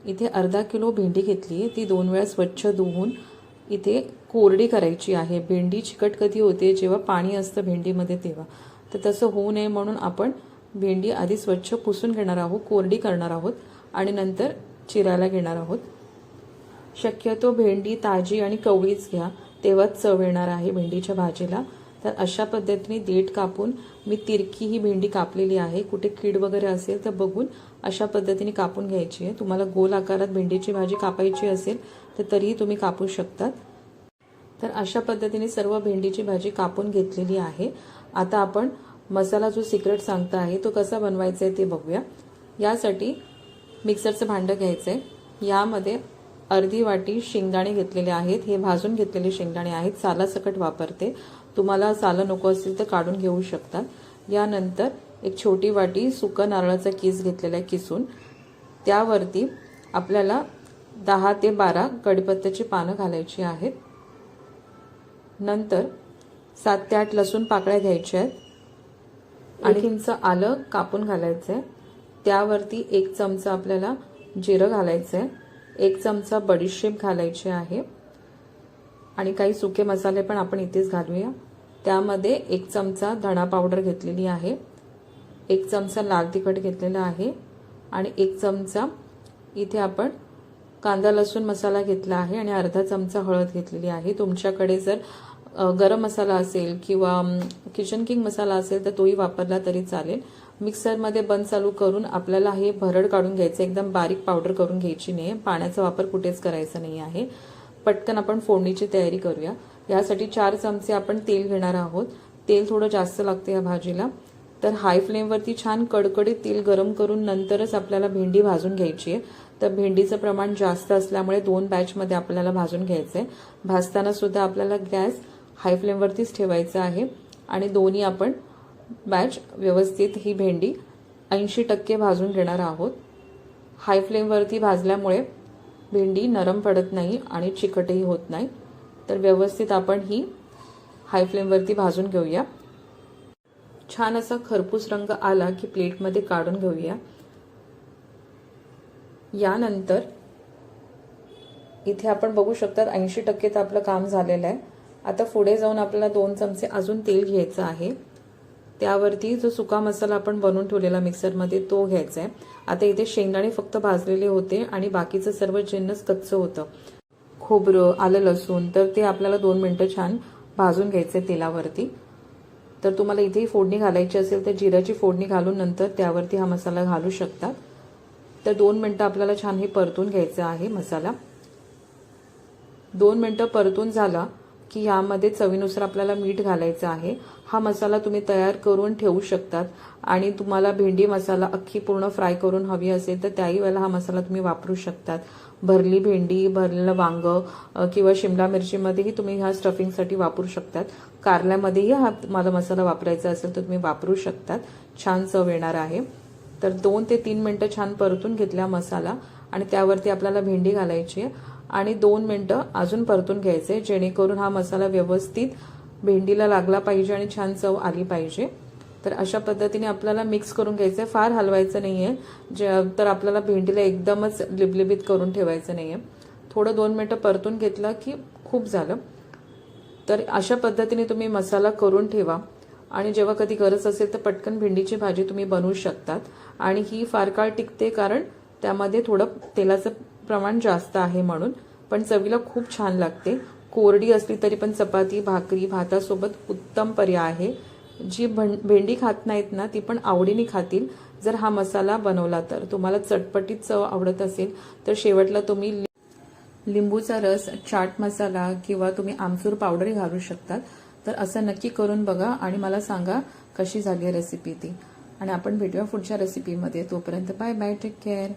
इथे अर्धा किलो भेंडी घेतली आहे, ती 2 वेळा स्वच्छ धुवून इथे कोरडी करायची आहे। भेंडी चिकट कधी होते जेव्हा पाणी असतं भेंडीमध्ये तेव्हा, तर तसं होऊ नये म्हणून आपण भेंडी आधी स्वच्छ पुसून घेणार आहोत, कोरडी करणार आहोत आणि नंतर चिरायला घेणार आहोत। शक्यतो भेंडी ताजी आणि कवळीच घ्या, तेव्हाच चव येणार आहे भेंडीच्या भाजीला। तर अशा पद्धतीने देठ कापून मी तिरकी ही भेंडी कापलेली आहे, कुठे कीड वगैरे असेल तर बघून अशा पद्धतीने कापून घ्यायची आहे। तुम्हाला गोल आकारात भेंडीची भाजी कापायची असेल तर तरीही तुम्ही कापू शकतात। तर अशा पद्धतीने सर्व भेंडीची भाजी कापून घेतलेली आहे। आता आपण मसाला जो सिक्रेट सांगता आहे तो कसा बनवायचा आहे ते बघूया। यासाठी मिक्सरचं भांडं घ्यायचं आहे, यामध्ये अर्धी वाटी शेंगदाणे घेतलेले आहेत, हे भाजून घेतलेले शेंगदाणे आहेत, सालासकट वापरते, तुम्हाला सालं नको असेल तर काढून घेऊ शकतात। यानंतर एक छोटी वाटी सुका नारळाचा कीस घेतलेला आहे किसून, त्यावरती आपल्याला 10 ते 12 कढीपत्त्याची पानं घालायची आहेत। नंतर 7 ते 8 लसूण पाकळ्या घ्यायच्या आहेत आणि इंच आलं कापून घालायचं आहे। त्यावरती 1 चमचा आपल्याला जिरं घालायचं आहे, 1 चमचा बडीशेप घालायची आहे आणि काही सुके मसाले पण आपण इथेच घालूया। त्यामध्ये 1 चमचा धणा पावडर घेतलेली आहे, 1 चमचा लाल तिखट घेतलेला आहे आणि 1 चमचा इथे आपण कांदा लसूण मसाला घेतला आहे आणि अर्धा चमचा हळद घेतलेली आहे। तुमच्याकडे जर गरम मसाला असेल किंवा किचन किंग मसाला असेल तर तोही वापरला तरी चालेल। मिक्सरमध्ये बंद चालू करून आपल्याला हे भरड काढून घ्यायचं, एकदम बारीक पावडर करून घ्यायची नाही, पाण्याचा वापर कुठेच करायचा नाही आहे। पटकन आपण फोडणीची तयारी करूया। यासाठी 4 चमचे आपण तेल घेणार आहोत, तेल थोडं जास्त लागते या भाजीला। तर हाय फ्लेमवरती छान कडकडीत तेल गरम करून नंतरच आपल्याला भेंडी भाजून घ्यायची आहे। तर भेंडीचं प्रमाण जास्त असल्यामुळे 2 बॅचमध्ये आपल्याला भाजून घ्यायचं आहे। भाजताना सुद्धा आपल्याला गॅस हाय फ्लेमवरतीच ठेवायचा आहे आणि दोन्ही आपण बॅच व्यवस्थित ही भेंडी 80% भाजून घेणार आहोत। हाय फ्लेमवरती भाजल्यामुळे भेंडी नरम पडत नाही आणि चिकटही होत नाही। तर व्यवस्थित आपण ही हाय फ्लेमवरती भाजून घेऊया। छान असा खरपूस रंग आला की प्लेटमध्ये काढून घेऊया। यानंतर इथे आपण बघू शकतात 80% तर आपलं काम झालेलं आहे। आता पुढे जाऊन आपल्याला 2 चमचे अजून तेल घ्यायचं आहे, त्यावरती जो सुका मसाला आपण बनवून ठेवलेला मिक्सरमध्ये तो घ्यायचा आहे। आता इथे शेंगदाणे फक्त भाजलेले होते आणि बाकीचं सर्व जिन्नस कच्चं होतं, खोबरं आलं लसूण, तर ते आपल्याला 2 मिनिटं छान भाजून घ्यायचे तेलावरती। तर तुम्हाला इथे फोडणी घालायची असेल तर जिऱ्याची फोडणी घालून नंतर त्यावरती हा मसाला घालू शकतात। तर 2 मिनिटं आपल्याला छान हे परतून घ्यायचं आहे मसाला। 2 मिनिटं परतून झाला की यामध्ये चवीनुसार आपल्याला मीठ घालायचं आहे। हा मसाला तुम्ही तयार करून ठेवू शकतात आणि तुम्हाला भेंडी मसाला अख्खी पूर्ण फ्राय करून हवी असेल तर त्याही वेळेला हा मसाला तुम्ही वापरू शकतात। भरली भेंडी, भरलेलं वांग किंवा शिमला मिरचीमध्येही तुम्ही ह्या स्टफिंगसाठी वापरू शकतात। कारल्यामध्येही हा तुम्हाला मसाला वापरायचा असेल तर तुम्ही वापरू शकतात, छान चव येणार आहे। तर 2 ते 3 मिनिटं छान परतून घेतला मसाला आणि त्यावरती आपल्याला भेंडी घालायची आहे आणि 2 मिनिटं अजून परतून घ्यायचे, जेणेकरून हा मसाला व्यवस्थित भेंडीला लागला पाहिजे आणि छान चव आली पाहिजे। तर अशा पद्धतीने आपल्याला मिक्स करून घ्यायचं आहे, फार हलवायचं नाहीये, तर आपल्याला भेंडीला एकदमच लिबलिबीत करून ठेवायचं नाहीये। थोडं 2 मिनिटं परतून घेतलं की खूप झालं। तर अशा पद्धतीने तुम्ही मसाला करून ठेवा आणि जेव्हा कधी गरज असेल तर पटकन भेंडीची भाजी तुम्ही बनवू शकतात आणि ही फार काळ टिकते, कारण त्यामध्ये थोडं तेलाचं प्रमाण जास्त आहे म्हणून, पण चवीला खूप छान लागते। कोरडी असली तरी पण चपाती, भाकरी, भातासोबत उत्तम पर्याय आहे। जी भेंडी खात नाहीत ना ती पण आवडीने खातील जर हा मसाला बनवला तर। तुम्हाला चटपटीत चव आवडत असेल तर शेवटला तुम्ही लिंबूचा रस, चाट मसाला किंवा तुम्ही आमचूर पावडर घालू शकतात। तर असं नक्की करून बघा आणि मला सांगा कशी झाली रेसिपी ती। आणि आपण भेटूया पुढच्या रेसिपीमध्ये, तोपर्यंत बाय बाय, टेक केअर।